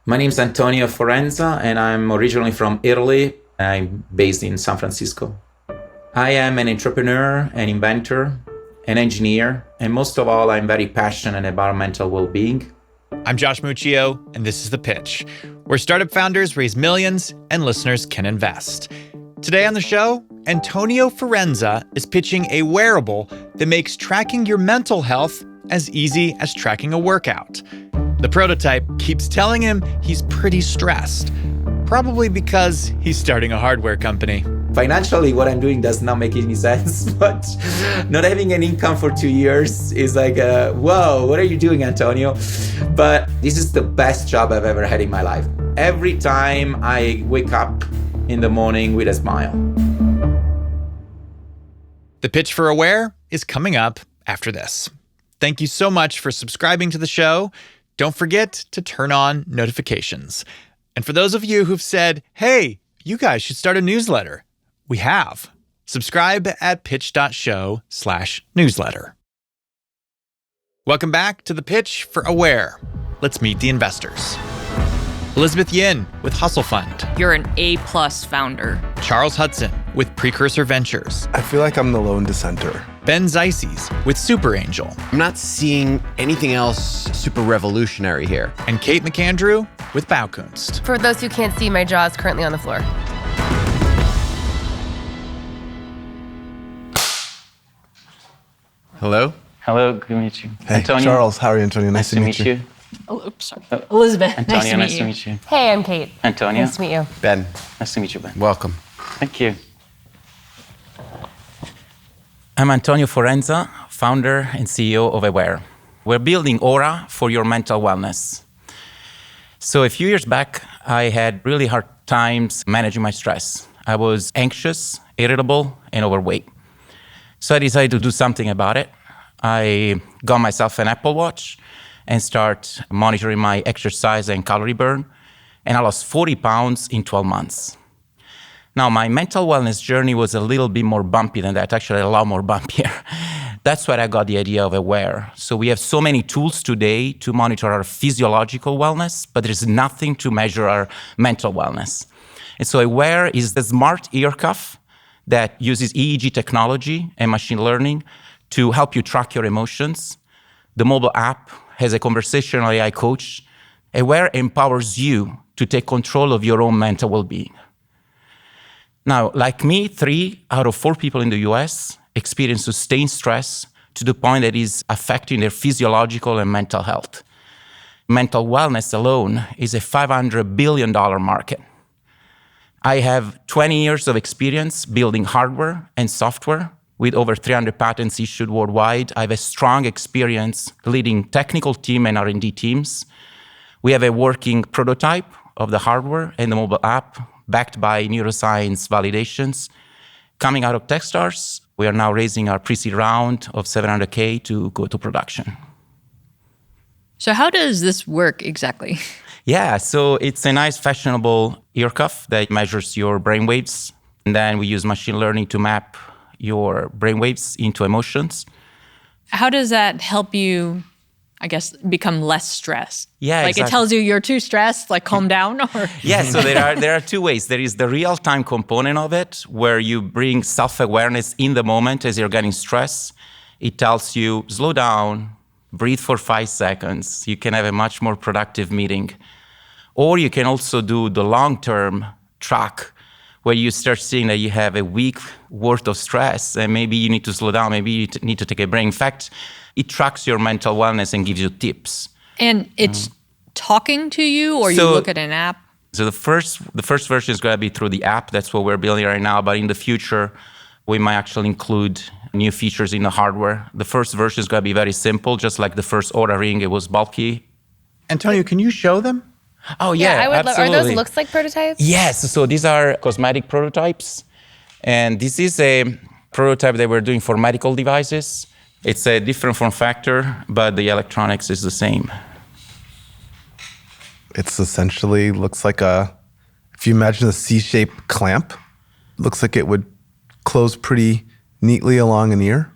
My name is Antonio Forenza, and I'm originally from Italy. I'm based in San Francisco. I am an entrepreneur, an inventor, an engineer, and most of all, I'm very passionate about mental well-being. I'm Josh Muccio, and this is The Pitch, where startup founders raise millions and listeners can invest. Today on the show, Antonio Forenza is pitching a wearable that makes tracking your mental health as easy as tracking a workout. The prototype keeps telling him he's pretty stressed, probably because he's starting a hardware company. Financially, what I'm doing does not make any sense, but not having an income for 2 years is like, whoa, what are you doing, Antonio? But this is the best job I've ever had in my life. Every time I wake up in the morning with a smile. The pitch for Awear is coming up after this. Thank you so much for subscribing to the show. Don't forget to turn on notifications. And for those of you who've said, hey, you guys should start a newsletter, we have. Subscribe at pitch.show/newsletter. Welcome back to The Pitch for Awear. Let's meet the investors. Elizabeth Yin with Hustle Fund. You're an A-plus founder. Charles Hudson with Precursor Ventures. I feel like I'm the lone dissenter. Ben Zises with Super Angel. I'm not seeing anything else super revolutionary here. And Kate McAndrew with Baukunst. For those who can't see, my jaw is currently on the floor. Hello? Hello, good to meet you. Hey, Antonio. Charles, how are you, Antonio? Nice to meet you. Oh, oops, sorry. Elizabeth, Antonio, nice to meet you. Hey, I'm Kate. Antonio. Nice to meet you. Ben, Nice to meet you, Ben. welcome. Thank you. I'm Antonio Forenza, founder and CEO of Awear. We're building Aura for your mental wellness. So a few years back, I had really hard times managing my stress. I was anxious, irritable, and overweight. So I decided to do something about it. I got myself an Apple Watch and start monitoring my exercise and calorie burn. And I lost 40 pounds in 12 months. Now, my mental wellness journey was a little bit more bumpy than that, actually a lot more bumpier. That's where I got the idea of Awear. So we have so many tools today to monitor our physiological wellness, but there's nothing to measure our mental wellness. And so Awear is the smart ear cuff that uses EEG technology and machine learning to help you track your emotions. The mobile app has a conversational AI coach. Awear empowers you to take control of your own mental well-being. Now, like me, 3 out of 4 people in the US experience sustained stress to the point that it is affecting their physiological and mental health. Mental wellness alone is a $500 billion market. I have 20 years of experience building hardware and software with over 300 patents issued worldwide. I have a strong experience leading technical team and R&D teams. We have a working prototype of the hardware and the mobile app backed by neuroscience validations. Coming out of Techstars, we are now raising our pre-seed round of $700K to go to production. So how does this work exactly? Yeah, so it's a nice fashionable ear cuff that measures your brainwaves. And then we use machine learning to map your brainwaves into emotions. How does that help you, I guess, become less stressed? Yeah, like exactly. It tells you you're too stressed, like calm down? Or Yeah, so there are 2 ways. There is the real-time component of it, where you bring self-awareness in the moment as you're getting stressed. It tells you, slow down, breathe for 5 seconds. You can have a much more productive meeting. Or you can also do the long-term track, where you start seeing that you have a week worth of stress, and maybe you need to slow down, maybe you need to take a break. In fact, it tracks your mental wellness and gives you tips. And it's talking to you, or you So- look at an app? So the first version is going to be through the app. That's what we're building right now. But in the future, we might actually include new features in the hardware. The first version is going to be very simple, just like the first Oura Ring. It was bulky. Antonio, can you show them? Oh yeah, I would love. Are absolutely. those looks like prototypes? Yes, so these are cosmetic prototypes. And this is a prototype that we're doing for medical devices. It's a different form factor, but the electronics is the same. It's essentially looks like if you imagine a C-shaped clamp, looks like it would close pretty neatly along an ear.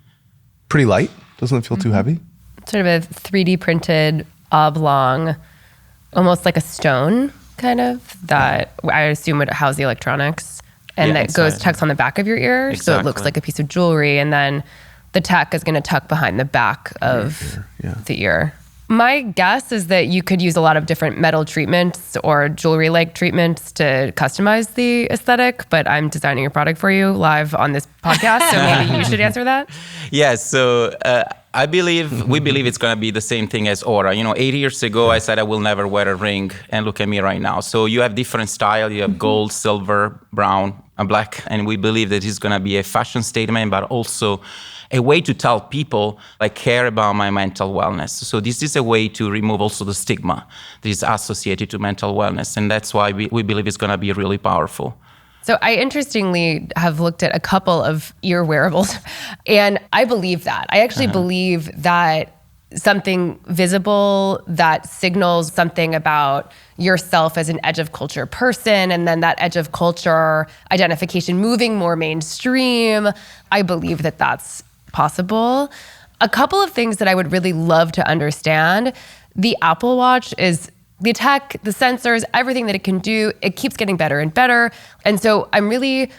Pretty light, doesn't it feel too heavy? Sort of a 3D printed oblong almost like a stone kind of that I assume would house the electronics and Yeah, that tucks on the back of your ear. So it looks Exactly. like a piece of jewelry. And then the tech is going to tuck behind the back of the ear. My guess is that you could use a lot of different metal treatments or jewelry-like treatments to customize the aesthetic, but I'm designing a product for you live on this podcast, so maybe you should answer that. Yes, so we believe it's going to be the same thing as Aura. 8 years ago, I said I will never wear a ring, and look at me right now. So you have different style. You have gold, silver, brown, and black, and we believe that it's going to be a fashion statement, but also a way to tell people I care about my mental wellness. So this is a way to remove also the stigma that is associated to mental wellness, and that's why we believe it's going to be really powerful. So I interestingly have looked at a couple of ear wearables, and I believe that. I actually believe that something visible that signals something about yourself as an edge of culture person, and then that edge of culture identification moving more mainstream. I believe that that's possible. A couple of things that I would really love to understand. The Apple Watch is the tech, the sensors, everything that it can do, it keeps getting better and better. And so I'm really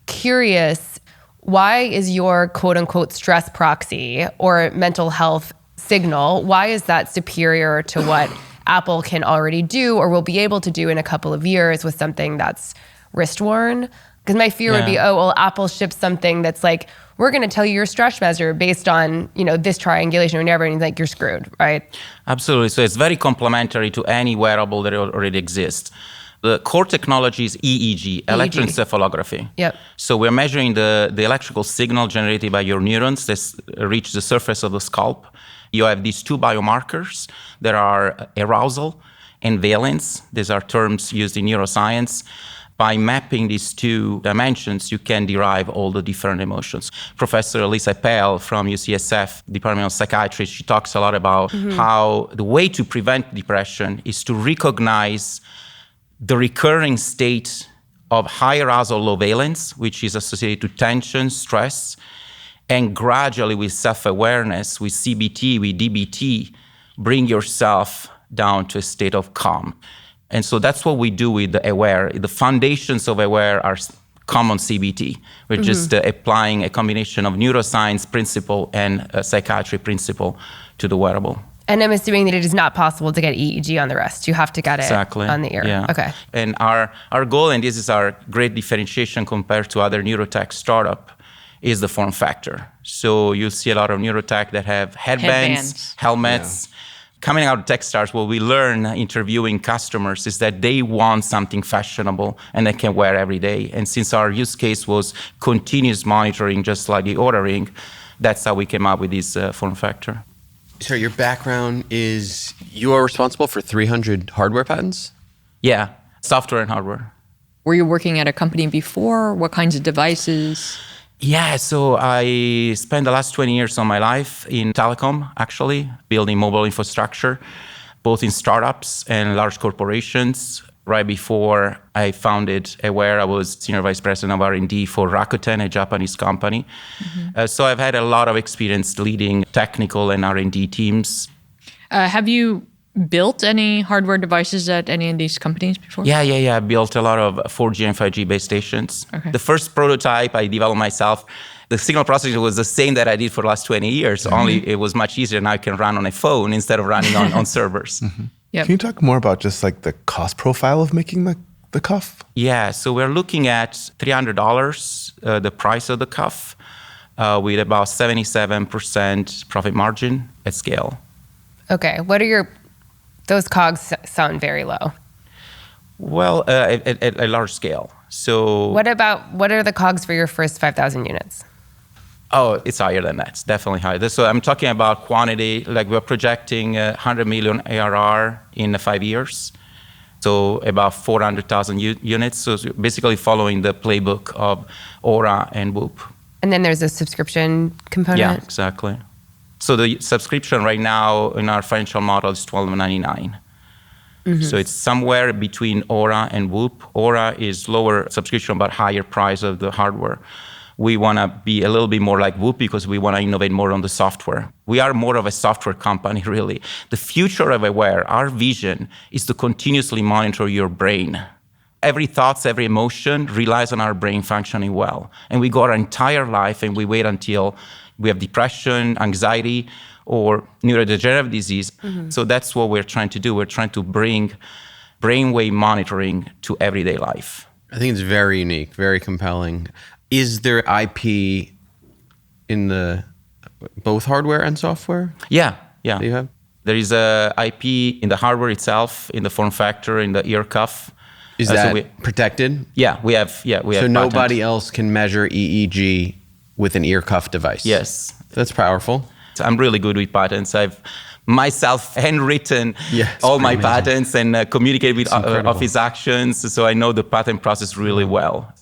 curious, why is your quote unquote stress proxy or mental health signal, why is that superior to what Apple can already do or will be able to do in a couple of years with something that's wrist worn? Because my fear would be, Apple ships something that's like, we're going to tell you your stress measure based on, this triangulation or whatever, and like, you're screwed, right? Absolutely. So it's very complementary to any wearable that already exists. The core technology is EEG, electroencephalography. Yep. So we're measuring the electrical signal generated by your neurons that reach the surface of the scalp. You have these two biomarkers that are arousal and valence. These are terms used in neuroscience. By mapping these two dimensions, you can derive all the different emotions. Professor Lisa Pell from UCSF, Department of Psychiatry, she talks a lot about how the way to prevent depression is to recognize the recurring state of high arousal, low valence, which is associated to tension, stress, and gradually with self-awareness, with CBT, with DBT, bring yourself down to a state of calm. And so that's what we do with the Awear. The foundations of Awear are common CBT. We're just applying a combination of neuroscience principle and psychiatry principle to the wearable. And I'm assuming that it is not possible to get EEG on the wrist. You have to get it on the ear. Yeah. Okay. And our goal, and this is our great differentiation compared to other neurotech startup, is the form factor. So you see a lot of neurotech that have headbands. Helmets. Coming out of Techstars, what we learn interviewing customers is that they want something fashionable and they can wear every day. And since our use case was continuous monitoring, just like the Oura Ring, that's how we came up with this form factor. So your background is you are responsible for 300 hardware patents? Yeah, software and hardware. Were you working at a company before? What kinds of devices? Yeah, so I spent the last 20 years of my life in telecom, actually, building mobile infrastructure, both in startups and large corporations. Right before I founded Awear, I was senior vice president of R&D for Rakuten, a Japanese company. So I've had a lot of experience leading technical and R&D teams. Have you built any hardware devices at any of these companies before? Yeah. I built a lot of 4G and 5G base stations. Okay. The first prototype I developed myself, the signal processing was the same that I did for the last 20 years, only it was much easier. Now I can run on a phone instead of running on servers. Yep. Can you talk more about just like the cost profile of making the cuff? Yeah, so we're looking at $300, the price of the cuff, with about 77% profit margin at scale. Okay. Those COGS sound very low. Well, at a large scale. So What are the COGS for your first 5,000 units? Oh, it's higher than that. It's definitely higher. So I'm talking about quantity. Like we're projecting 100 million ARR in 5 years. So about 400,000 units. So basically following the playbook of Aura and Whoop. And then there's a subscription component? Yeah, exactly. So the subscription right now in our financial model is $12.99. So it's somewhere between Aura and Whoop. Aura is lower subscription but higher price of the hardware. We want to be a little bit more like Whoop because we want to innovate more on the software. We are more of a software company, really. The future of Awear, our vision, is to continuously monitor your brain. Every thought, every emotion relies on our brain functioning well. And we go our entire life and we wait until we have depression, anxiety, or neurodegenerative disease. So that's what we're trying to do. We're trying to bring brainwave monitoring to everyday life. I think it's very unique, very compelling. Is there IP in the both hardware and software? Yeah. that you have? There is a IP in the hardware itself, in the form factor, in the ear cuff. Is that protected? Yeah, we have. So patent. nobody else can measure EEG with an ear cuff device? Yes. That's powerful. I'm really good with patents. I've myself handwritten all my patents and communicated with office actions, so I know the patent process really well.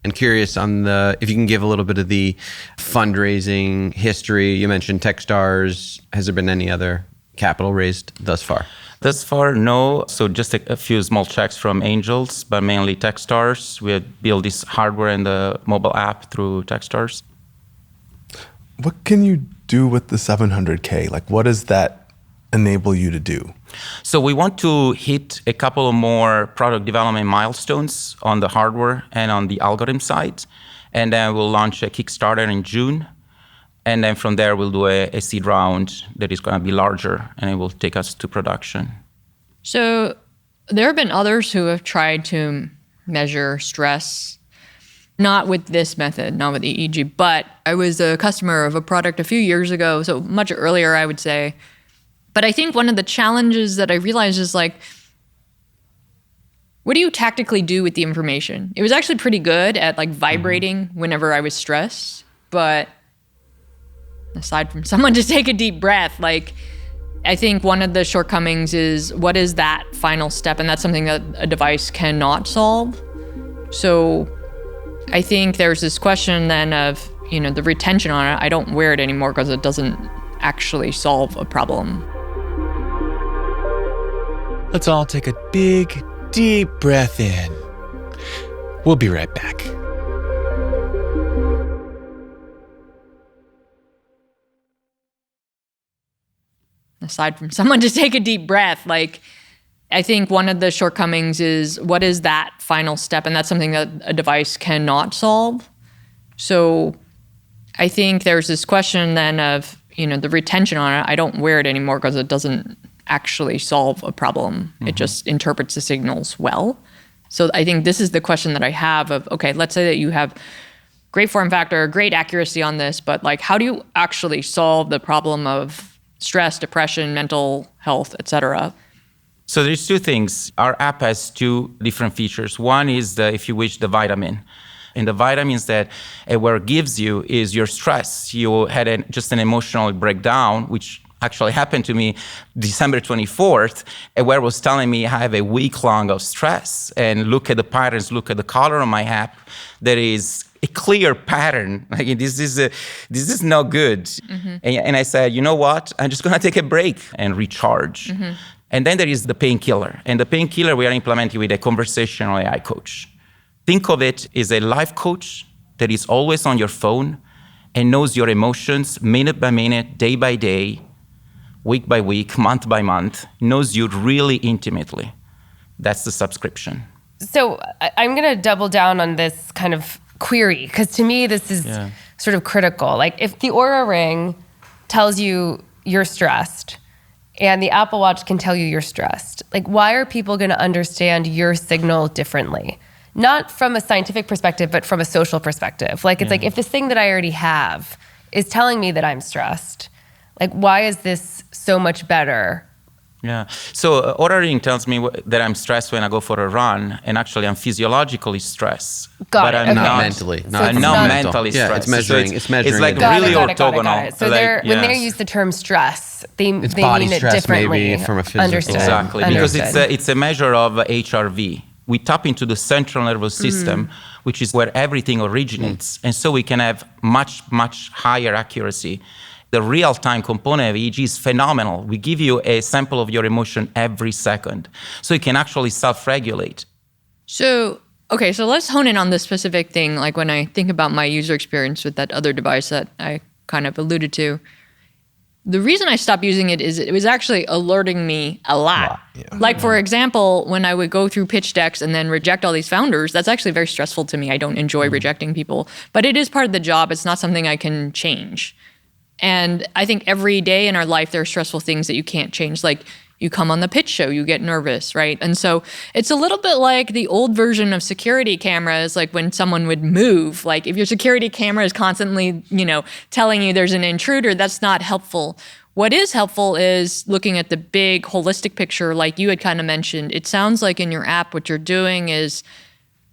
And curious on if you can give a little bit of the fundraising history. You mentioned Techstars. Has there been any other capital raised thus far? Thus far, no. So just a few small checks from angels, but mainly Techstars. We have built this hardware and the mobile app through Techstars. What can you do with the 700K? Like, what does that enable you to do? So we want to hit a couple of more product development milestones on the hardware and on the algorithm side. And then we'll launch a Kickstarter in June. And then from there, we'll do a seed round that is going to be larger, and it will take us to production. So there have been others who have tried to measure stress, not with this method, not with EEG, but I was a customer of a product a few years ago, so much earlier, I would say. But I think one of the challenges that I realized is like, what do you tactically do with the information? It was actually pretty good at like vibrating whenever I was stressed, but aside from someone to take a deep breath, like I think one of the shortcomings is what is that final step? And that's something that a device cannot solve. So I think there's this question then of, the retention on it. I don't wear it anymore because it doesn't actually solve a problem. Let's all take a big, deep breath in. We'll be right back. Aside from someone to take a deep breath, like I think one of the shortcomings is what is that final step? And that's something that a device cannot solve. So I think there's this question then of, the retention on it. I don't wear it anymore because it doesn't actually solve a problem. It just interprets the signals well. So I think this is the question that I have of, okay, let's say that you have great form factor, great accuracy on this, but like, how do you actually solve the problem of stress, depression, mental health, etc.? So there's two things. Our app has two different features. One is, if you wish, the vitamin. And the vitamins that Awear gives you is your stress. You had just an emotional breakdown, which actually happened to me December 24th. Awear was telling me I have a week long of stress. And look at the patterns, look at the color on my app. There is a clear pattern. Like this is not good. And I said, you know what? I'm just gonna take a break and recharge. And then there is the painkiller. And the painkiller we are implementing with a conversational AI coach. Think of it as a life coach that is always on your phone and knows your emotions minute by minute, day by day, week by week, month by month, knows you really intimately. That's the subscription. So I'm going to double down on this kind of query, because to me, this is sort of critical. Like if the Oura Ring tells you you're stressed and the Apple Watch can tell you you're stressed, like why are people going to understand your signal differently? Not from a scientific perspective, but from a social perspective. Like it's like if this thing that I already have is telling me that I'm stressed, like why is this so much better? Yeah. So Oura Ring tells me that I'm stressed when I go for a run, and actually I'm physiologically stressed. But I'm not mentally. I'm not mentally stressed. Yeah, it's measuring. So it's measuring. It's like really orthogonal. So when they use the term stress, they mean it differently. Maybe from a physical. Understood. Exactly, because it's a measure of HRV. We tap into the central nervous system, which is where everything originates. And so we can have much, much higher accuracy. The real-time component of EEG is phenomenal. We give you a sample of your emotion every second. So you can actually self-regulate. So Okay, so let's hone in on this specific thing. Like when I think about my user experience with that other device that I kind of alluded to, the reason I stopped using it is it was actually alerting me a lot. Like, for example, when I would go through pitch decks and then reject all these founders, that's actually very stressful to me. I don't enjoy rejecting people, but it is part of the job. It's not something I can change. And I think every day in our life, there are stressful things that you can't change. Like you come on the pitch show, you get nervous, right? And so it's a little bit like the old version of security cameras, like when someone would move. Like if your security camera is constantly, telling you there's an intruder, that's not helpful. What is helpful is looking at the big holistic picture, like you had kind of mentioned. It sounds like in your app, what you're doing is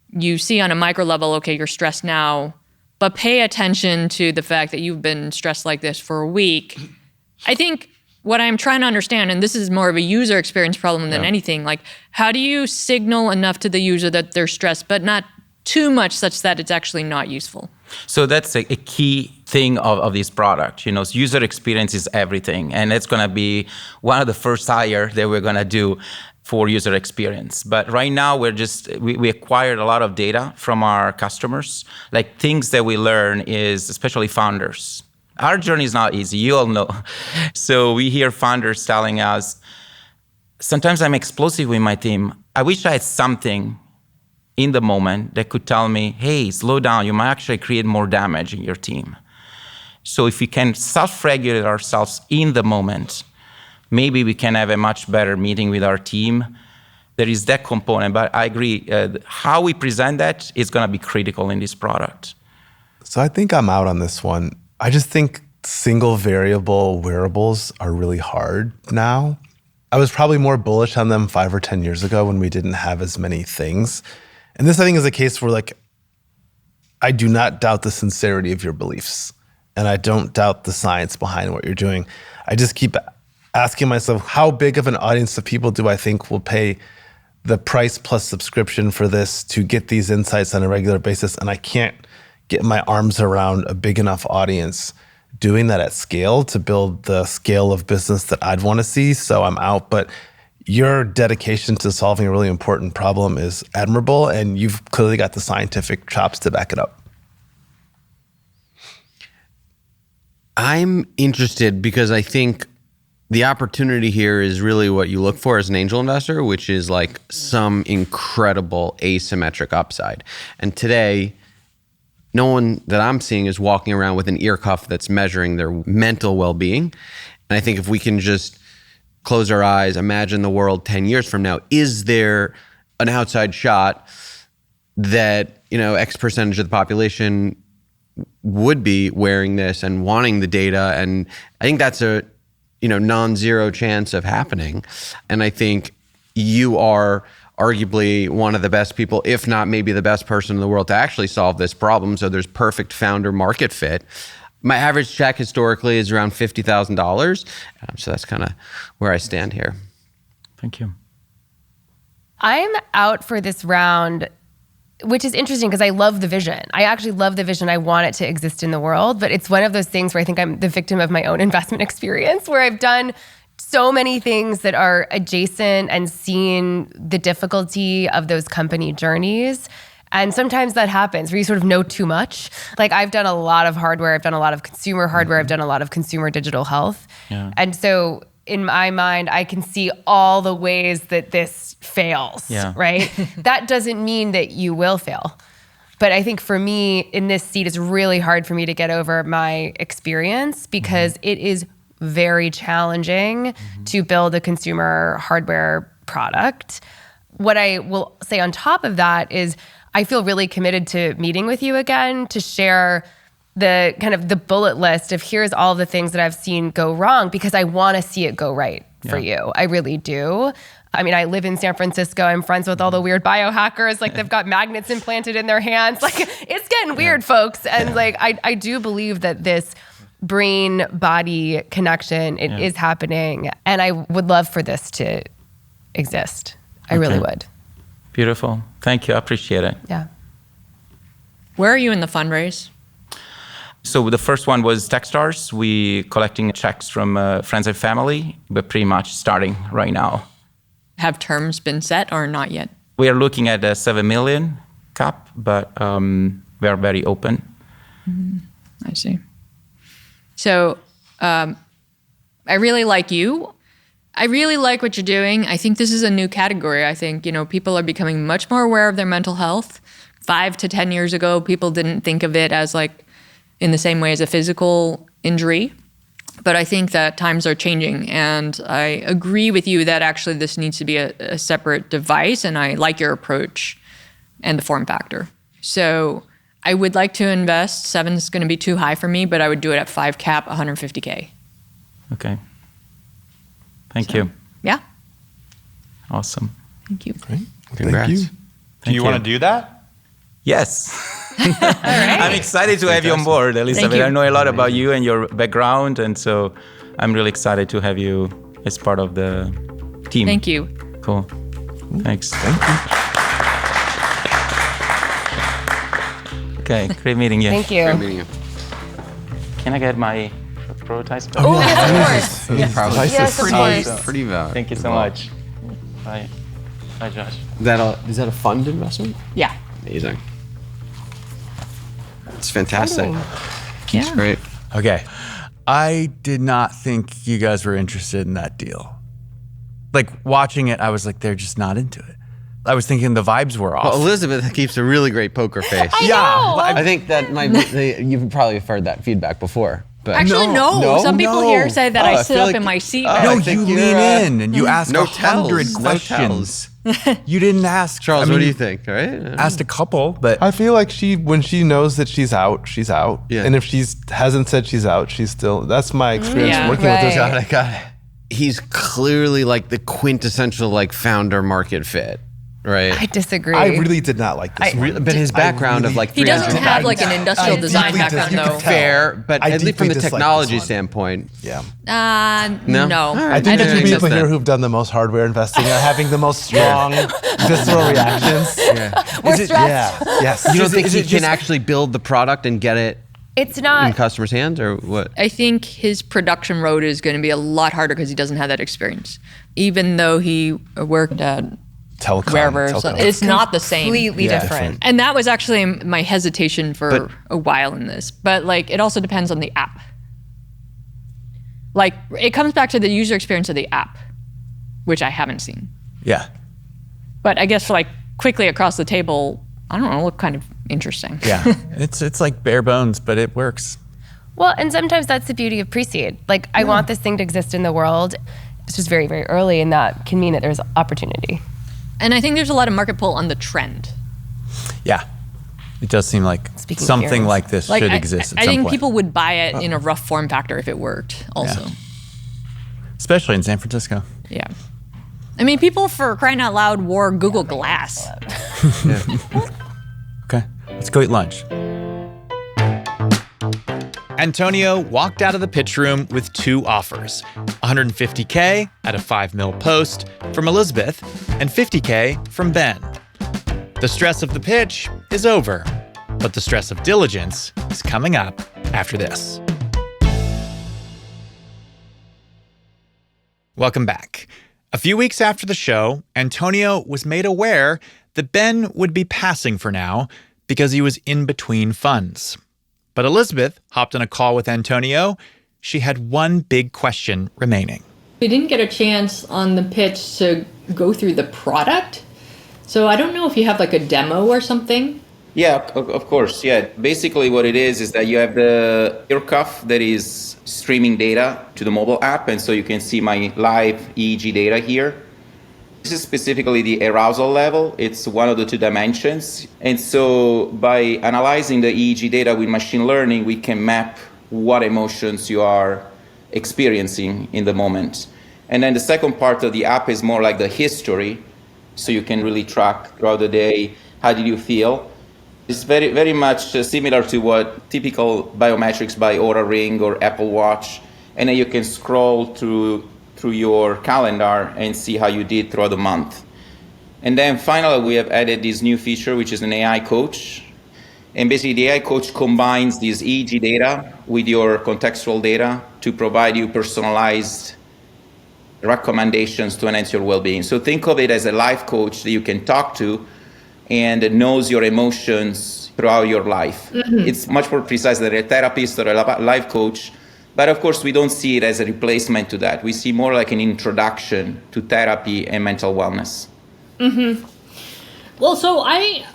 you see on a micro level, okay, you're stressed now, but pay attention to the fact that you've been stressed like this for a week. I think what I'm trying to understand, and this is more of a user experience problem than anything, like how do you signal enough to the user that they're stressed, but not too much such that it's actually not useful? So that's a key thing of this product. User experience is everything. And it's going to be one of the first hire that we're going to do for user experience. But right now, we acquired a lot of data from our customers. Like things that we learn is especially founders. Our journey is not easy, you all know. So we hear founders telling us, sometimes I'm explosive with my team. I wish I had something in the moment that could tell me, hey, slow down, you might actually create more damage in your team. So if we can self-regulate ourselves in the moment, maybe we can have a much better meeting with our team. There is that component, but I agree, how we present that is gonna be critical in this product. So I think I'm out on this one. I just think single variable wearables are really hard now. I was probably more bullish on them 5 or 10 years ago when we didn't have as many things. And this, I think, is a case where I do not doubt the sincerity of your beliefs. And I don't doubt the science behind what you're doing. I just keep asking myself, how big of an audience of people do I think will pay the price plus subscription for this to get these insights on a regular basis? And I can't get my arms around a big enough audience doing that at scale to build the scale of business that I'd want to see. So I'm out. But your dedication to solving a really important problem is admirable, and you've clearly got the scientific chops to back it up. I'm interested because I think the opportunity here is really what you look for as an angel investor, which is like some incredible asymmetric upside. And today, no one that I'm seeing is walking around with an ear cuff that's measuring their mental well-being. And I think if we can just close our eyes, imagine the world 10 years from now, is there an outside shot that, X percentage of the population would be wearing this and wanting the data? And I think that's a, non-zero chance of happening. And I think you are arguably one of the best people, if not maybe the best person in the world to actually solve this problem. So there's perfect founder market fit. My average check historically is around $50,000. So that's kind of where I stand here. Thank you. I'm out for this round, which is interesting because I love the vision. I actually love the vision. I want it to exist in the world, but it's one of those things where I think I'm the victim of my own investment experience, where I've done so many things that are adjacent and seen the difficulty of those company journeys. And sometimes that happens where you sort of know too much. Like I've done a lot of hardware, I've done a lot of consumer hardware, I've done a lot of consumer digital health. Yeah. And so in my mind, I can see all the ways that this fails, right? That doesn't mean that you will fail. But I think for me in this seat, it's really hard for me to get over my experience because it is very challenging to build a consumer hardware product. What I will say on top of that is I feel really committed to meeting with you again to share the kind of the bullet list of here's all the things that I've seen go wrong because I want to see it go right for you. I really do. I mean, I live in San Francisco. I'm friends with all the weird biohackers. Like they've got magnets implanted in their hands. Like it's getting weird, folks. And like, I do believe that this brain body connection, it is happening. And I would love for this to exist. I really would. Beautiful. Thank you. I appreciate it. Yeah. Where are you in the fundraise? So the first one was Techstars. We collecting checks from friends and family, but pretty much starting right now. Have terms been set or not yet? We are looking at 7 million cap, but we are very open. I see. So I really like you. I really like what you're doing. I think this is a new category. I think, people are becoming much more aware of their mental health. 5 to 10 years ago, people didn't think of it as like in the same way as a physical injury. But I think that times are changing, and I agree with you that actually this needs to be a separate device, and I like your approach and the form factor. So I would like to invest. 7 is going to be too high for me, but I would do it at 5 cap, $150K. Okay. Thank you. Yeah. Awesome. Thank you. Great. Congrats. Thank you. Do you want to do that? Yes. All right. I'm excited to have you on board, Elizabeth. you. I know a lot about you and your background, and so I'm really excited to have you as part of the team. Thank you. Cool. Thanks. Thank you. Okay, great meeting you. Thank you. Great meeting you. Can I get my prototype? Oh, yes, of course. Probably. Yes, of course. Pretty valid. Thank you so much. Bye. Bye, Josh. Is that a fund investment? Yeah. Amazing. It's fantastic. Yeah. Great. Okay. I did not think you guys were interested in that deal. Like watching it, I was like, they're just not into it. I was thinking the vibes were off. Well, Elizabeth keeps a really great poker face. I think that might be, you've probably heard that feedback before. But Actually, no. Some people here say that I sit up in my seat. No, I think you you're, lean in and you ask no 100 tells, no questions. You didn't ask. Charles, what do you think? All right. Asked a couple, but I feel like when she knows that she's out, she's out. Yeah. And if hasn't said she's out, she's still. That's my experience Yeah. working with this Right. guy. I got it. He's clearly like the quintessential like founder market fit, right? I disagree. I really did not like this one. But his background of like He doesn't 300 have like an industrial I design deeply background, you could though. tell. fair, but I at least from deeply the dislike technology this one. standpoint. Yeah. No? No. All right. I think the Yeah, two accept people that. here who've done the most hardware investing are having the most strong visceral reactions. We're Is it- stressed. Yeah. Yes. You don't think Is he it can just- actually build the product and get it It's in not. customers' hands, or what? I think his production road is going to be a lot harder because he doesn't have that experience. Even though he worked at Telecom. wherever, Telecom. it's not the same. Completely different. And that was actually my hesitation for a while in this. But like, it also depends on the app. Like, it comes back to the user experience of the app, which I haven't seen. yeah. But I guess like quickly across the table, I don't know, look kind of interesting. Yeah. it's like bare bones, but it works. Well, and sometimes that's the beauty of pre-seed. Like, I want this thing to exist in the world. It's just very, very early, and that can mean that there's opportunity. And I think there's a lot of market pull on the trend. Yeah. It does seem like Speaking of something earrings. like this Like, should I, exist at I some think point. people would buy it in a rough form factor if it worked also. Yeah. Especially in San Francisco. Yeah. I mean, people, for crying out loud, wore Google Glass. Okay. Let's go eat lunch. Antonio walked out of the pitch room with 2 offers, $150K at a 5 mil post from Elizabeth and $50K from Ben. The stress of the pitch is over, but the stress of diligence is coming up after this. Welcome back. A few weeks after the show, Antonio was made aware that Ben would be passing for now because he was in between funds. But Elizabeth hopped on a call with Antonio. She had one big question remaining. We didn't get a chance on the pitch to go through the product. So I don't know if you have like a demo or something. Yeah, of course. Yeah. Basically what it is that you have the ear cuff that is streaming data to the mobile app. And so you can see my live EEG data here. This is specifically the arousal level. It's one of the 2 dimensions. And so by analyzing the EEG data with machine learning, we can map what emotions you are experiencing in the moment. And then the second part of the app is more like the history. So you can really track throughout the day, how did you feel? It's very, very much similar to what typical biometrics by Oura Ring or Apple Watch. And then you can scroll through your calendar and see how you did throughout the month. And then finally, we have added this new feature, which is an AI coach. And basically, the AI coach combines this EEG data with your contextual data to provide you personalized recommendations to enhance your well-being. So think of it as a life coach that you can talk to and knows your emotions throughout your life. It's much more precise than a therapist or a life coach. But of course, we don't see it as a replacement to that. We see more like an introduction to therapy and mental wellness. Well, so I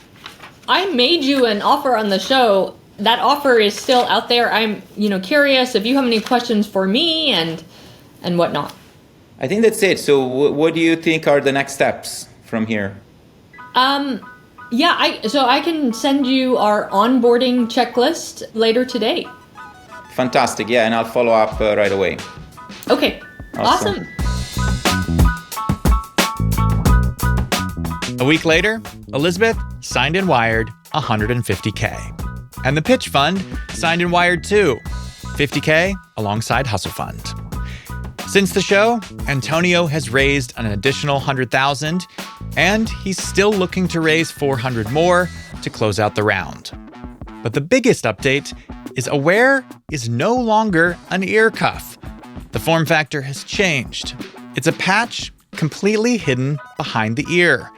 made you an offer on the show. That offer is still out there. I'm, curious if you have any questions for me and whatnot. I think that's it. So what do you think are the next steps from here? I can send you our onboarding checklist later today. Fantastic. Yeah, and I'll follow up right away. Okay. Awesome. A week later, Elizabeth signed and wired $150K. And the Pitch Fund signed and wired too, $50K alongside Hustle Fund. Since the show, Antonio has raised an additional $100,000, and he's still looking to raise $400 more to close out the round. But the biggest update is Awear is no longer an ear cuff. The form factor has changed. It's a patch completely hidden behind the ear.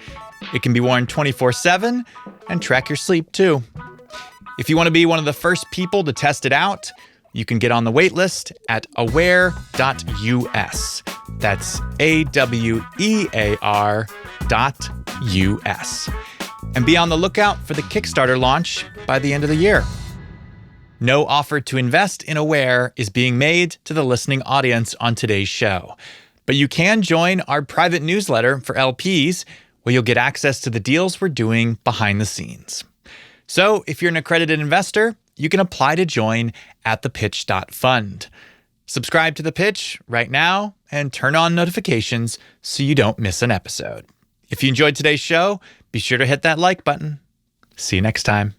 It can be worn 24/7 and track your sleep too. If you want to be one of the first people to test it out, you can get on the wait list at awear.us. That's AWEAR.us. And be on the lookout for the Kickstarter launch by the end of the year. No offer to invest in Awear is being made to the listening audience on today's show. But you can join our private newsletter for LPs, where you'll get access to the deals we're doing behind the scenes. So if you're an accredited investor, you can apply to join at thepitch.fund. Subscribe to The Pitch right now and turn on notifications so you don't miss an episode. If you enjoyed today's show, be sure to hit that like button. See you next time.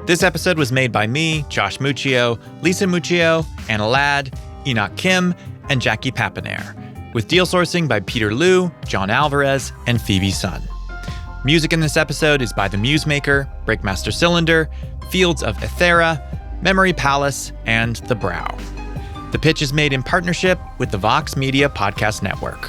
This episode was made by me, Josh Muccio, Lisa Muccio, Anna Ladd, Enoch Kim, and Jackie Papanair, with deal sourcing by Peter Liu, John Alvarez, and Phoebe Sun. Music in this episode is by The Musemaker, Breakmaster Cylinder, Fields of Ethera, Memory Palace, and The Brow. The Pitch is made in partnership with the Vox Media Podcast Network.